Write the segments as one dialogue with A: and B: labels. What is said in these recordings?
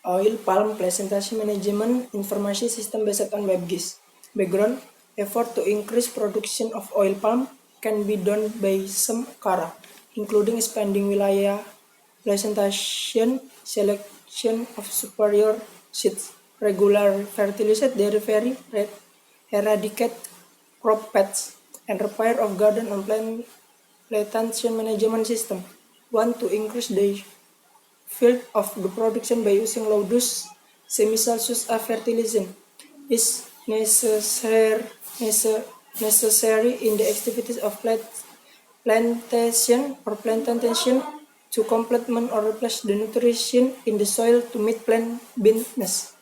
A: Oil palm presentation management information system based on WebGIS. Background: effort to increase production of oil palm can be done by some cara, including expanding wilayah presentation, selection of superior seeds, regular fertilizer, delivery, eradicate crop pests, and repair of garden and plantation management system. 1. To increase the field of the production by using low dose semi-Celsius fertilization is necessary in the activities of plantation to complement or replace the nutrition in the soil to meet plant needs.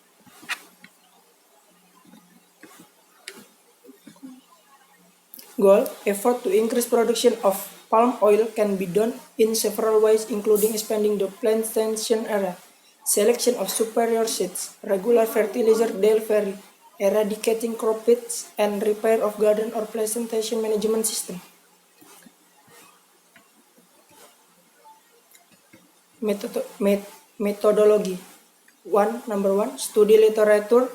A: Goal: effort to increase production of palm oil can be done in several ways, including expanding the plantation area, selection of superior seeds, regular fertilizer delivery, eradicating crop pests, and repair of garden or plantation management system. Methodology. Number 1, study literature.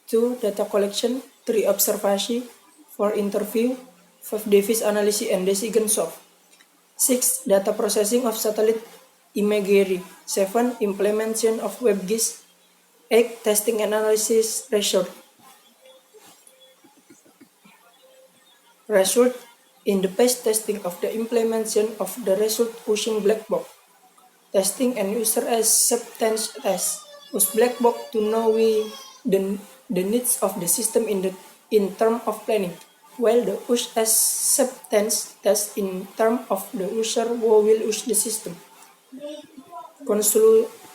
A: 2, data collection. 3, observation. 4, interview. 5, device analysis and decision solve. 6, data processing of satellite imagery. 7, implementation of WebGIS. 8, testing and analysis result. In the past testing of the implementation of the result using black box testing and user acceptance test. Use black box to know the needs of the system in terms of planning, while the user acceptance test in terms of the user who will use the system.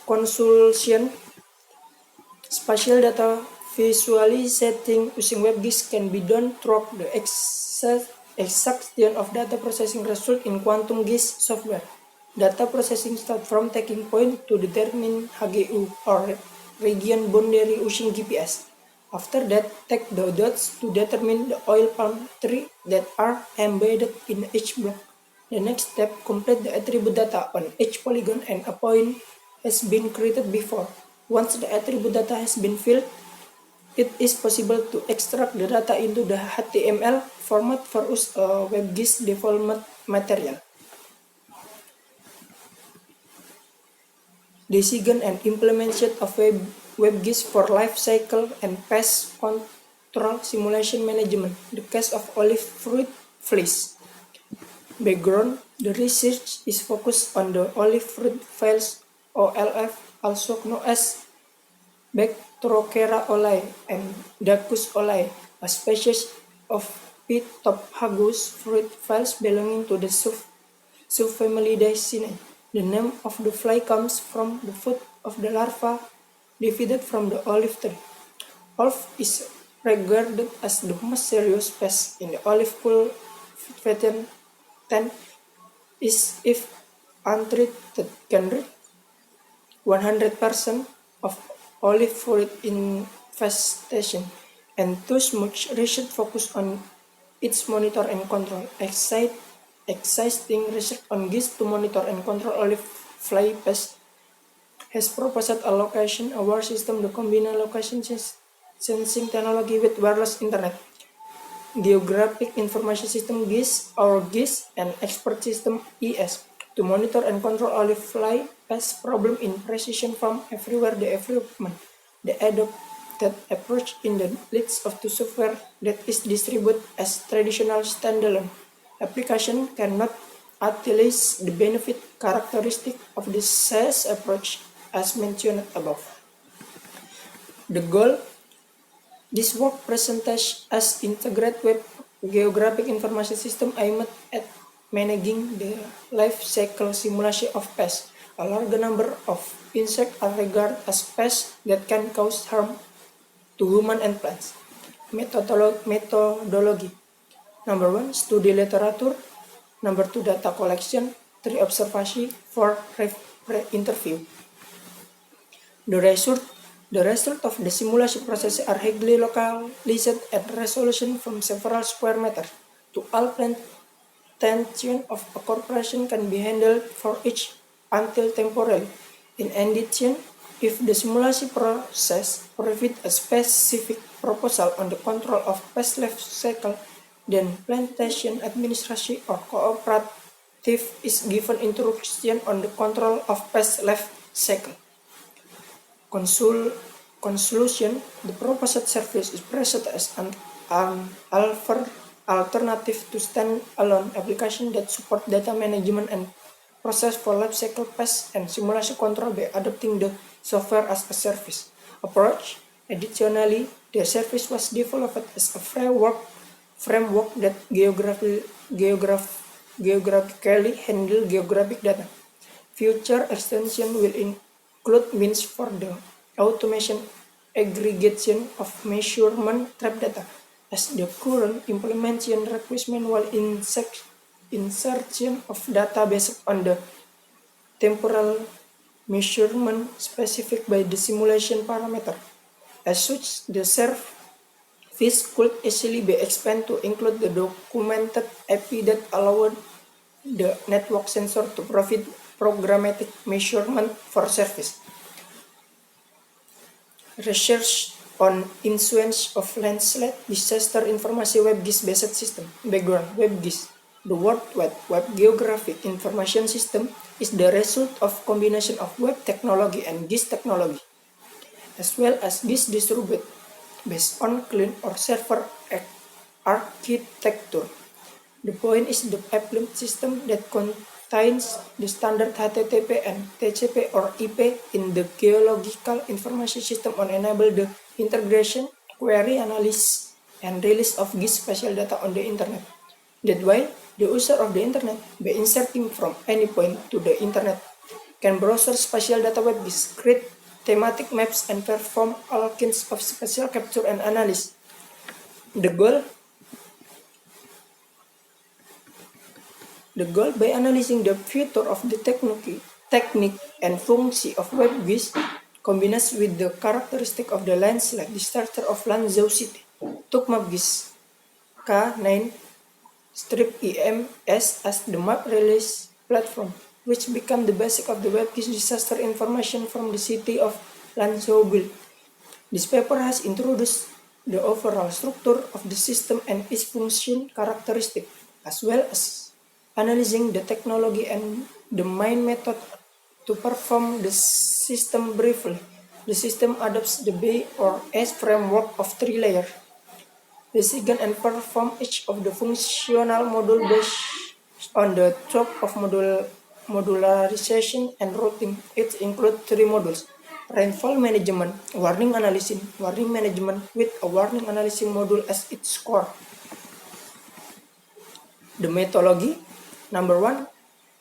A: Consultation. Spatial data visualizing using WebGIS can be done through the extraction of data processing result in Quantum GIS software. Data processing starts from taking point to determine HGU or region boundary using GPS. After that, take the dots to determine the oil palm tree that are embedded in each block. The next step, complete the attribute data on each polygon and a point has been created before. Once the attribute data has been filled, it is possible to extract the data into the HTML format for use WebGIS development material. Decision and implementation of WebGIS for life cycle and pest control simulation management. The case of olive fruit flies. Background: the research is focused on the olive fruit flies, OLF, also known as Bactrochera oolei and Dacus oolei, a species of Phytophagus fruit flies belonging to the subfamily Dacinae. The name of the fly comes from the food of the larva defeated from the olive tree. Olive is regarded as the most serious pest in the olive cultivated is if untreated can reach 100% of olive fruit infestation, and thus much research focus on its monitor and control. Existing research on GIS to monitor and control olive fly pest has proposed a location-aware system to combine location sensing technology with wireless internet, geographic information system GIS or GIS, and expert system ES to monitor and control olive fly pest problem in precision from everywhere development. The adopted approach in the leads of the software that is distributed as traditional standalone application cannot utilize the benefit characteristic of the SaaS approach as mentioned above. The goal: this work presents as integrated web geographic information system aimed at managing the life cycle simulation of pests. A large number of insects are regarded as pests that can cause harm to humans and plants. Methodology. Number 1, study literature. Number 2, data collection. 3, observation. 4, interview. The result of the simulation process are highly localized at resolution from several square meters to all plantation of a corporation can be handled for each until temporarily. In addition, If the simulation process provides a specific proposal on the control of past life cycle, then plantation administration or cooperative is given instruction on the control of past life cycle. Conclusion, the proposed service is presented as an alternative to standalone application that support data management and process for life cycle past and simulation control by adopting the software as a service approach. Additionally, the service was developed as a framework that geographically handle geographic data. Future extension will include means for the automation aggregation of measurement trap data, as the current implementation requires manual insertion of data based on the temporal measurement specified by the simulation parameter. As such, the service could easily be expanded to include the documented API that allowed the network sensor to provide programmatic measurement for service. Research on influence of landslide disaster information WebGIS-based system. Background: WebGIS, the World Wide Web Geographic Information System, is the result of combination of web technology and GIS technology, as well as GIS distributed based on client or server architecture. The point is the applied system that contains the standard HTTP and TCP or IP in the geological information system and enable the integration, query, analysis, and release of GIS spatial data on the internet. That way, the user of the internet, by inserting from any point to the internet, can browse spatial data web GIS, create thematic maps, and perform all kinds of spatial capture and analysis. The goal by analyzing the feature of the technique and function of WebGIS combines with the characteristic of the landslide disaster of Lanzhou City. TookMapGIS K9 strip EMS as the map release platform, which became the basic of the WebGIS disaster information from the city of Lanzhou build. This paper has introduced the overall structure of the system and its function characteristic, as well as analyzing the technology and the main method to perform the system briefly. The system adopts the B or S framework of 3 layers. Design and perform each of the functional module based on the type of modularization and routing. It includes 3 modules: rainfall management, warning analysis, warning management with a warning analysis module as its core. The methodology: number 1,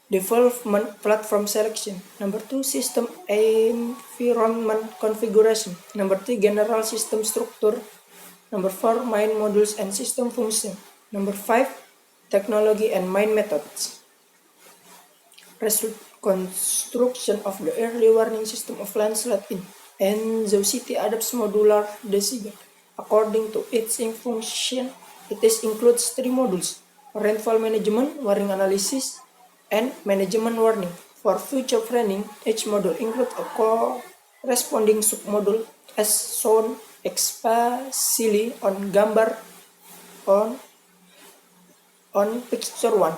A: development platform selection. Number 2, system environment configuration. Number 3, general system structure. Number 4, main modules and system function. Number 5, technology and main methods. Construction of the early warning system of landslide in Lanzhou City adopts modular design. According to its function, it includes 3 modules: rainfall management, warning analysis, and management warning. For future planning, each module includes a corresponding submodule as shown explicitly on gambar on picture 1.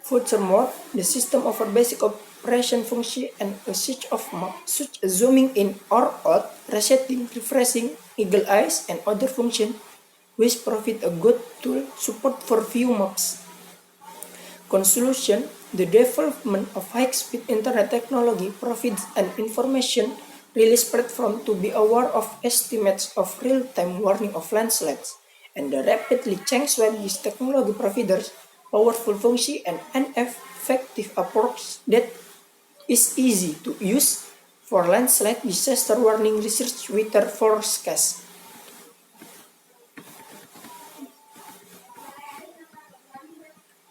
A: Furthermore, the system offers basic operation function and a switch of map, such as zooming in or out, resetting, refreshing, eagle eyes, and other functions, which provide a good tool support for view maps. Conclusion: the development of high-speed internet technology provides an information release platform to be aware of estimates of real-time warning of landslides, and the rapidly changing WebGIS technology providers powerful function and an effective approach that is easy to use for landslide disaster warning research weather forecast.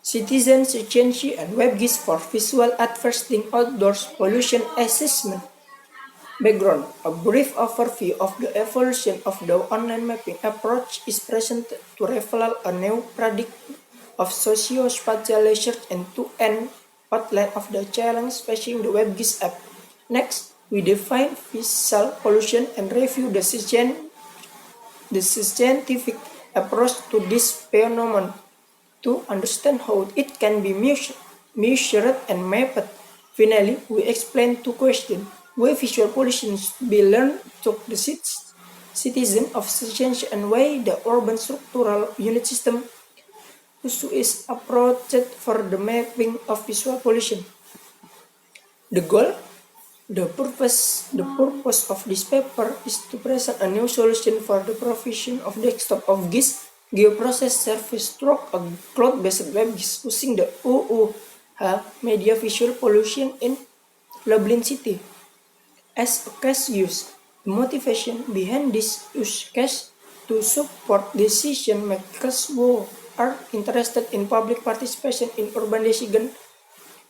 A: Citizen Science and WebGIS for visual adversity outdoors pollution assessment. Background: a brief overview of the evolution of the online mapping approach is presented to reveal a new paradigm of socio-spatial research and to an outline of the challenge facing the WebGIS app. Next, We define visual pollution and review the scientific approach to this phenomenon to understand how it can be measured and mapped. Finally, we explain two questions: why visual pollution should be learned to the citizen of change, and why the urban structural unit system is approached for the mapping of visual pollution. The purpose of this paper is to present a new solution for the provision of desktop of GIS geoprocessed service through a cloud-based web GIS using the UUH media visual pollution in Lublin City as a case use. The motivation behind this use case to support decision makers who are interested in public participation in urbanization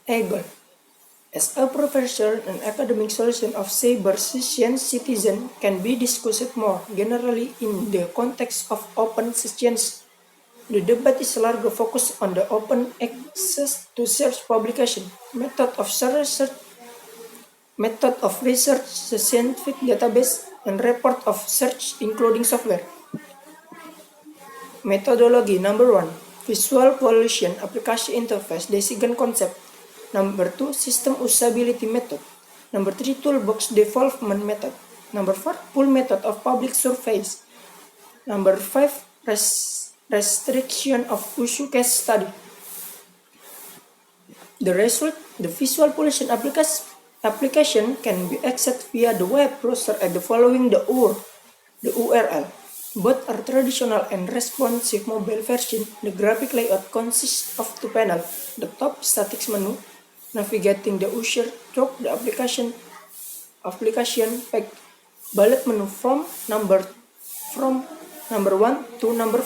A: goal. As a professional and academic solution of cyber science citizen can be discussed more generally in the context of open science. The debate is largely focused on the open access to search publication, method of research, the scientific database, and report of search including software. Methodology number 1, visual pollution application interface, decision concept. Number 2, system usability method. Number 3, toolbox development method. Number 4, pull method of public surveys. Number 5, restriction of use case study. The result, the visual pollution application can be accessed via the web browser at the following the URL. Both are traditional and responsive mobile version. The graphic layout consists of two panels. The top static menu, navigating the user through the application page. Bullet menu from number 1 to number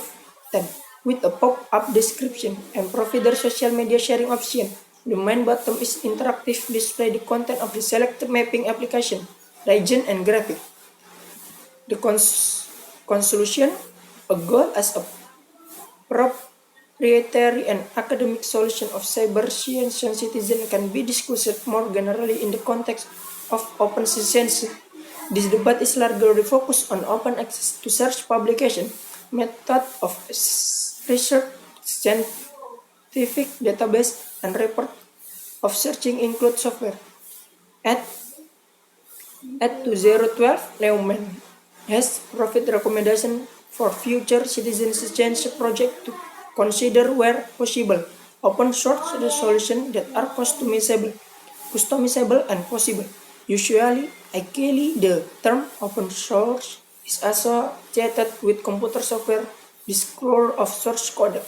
A: 10 with a pop-up description and provider social media sharing option. The main button is interactive display the content of the selected mapping application, region and graphic. The conclusion, a goal as a proprietary and academic solution of cyber science citizen can be discussed more generally in the context of open science. This debate is largely focused on open access to search publication, method of research, scientific database, and report of searching include software. At 2012, Neumann has provided recommendation for future citizen science project to consider where possible open source solutions that are customizable and possible. Usually, the term open source is associated with computer software disclosure of source code.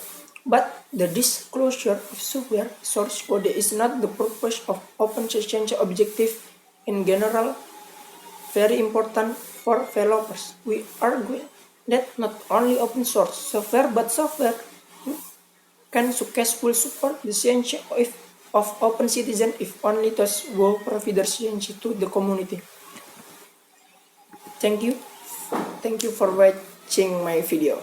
A: But the disclosure of software source code is not the purpose of open science objective in general. Very important for developers. We argue that not only open source software but software can successfully support the science of open citizen if only those who provide their science to the community. Thank you for watching my video.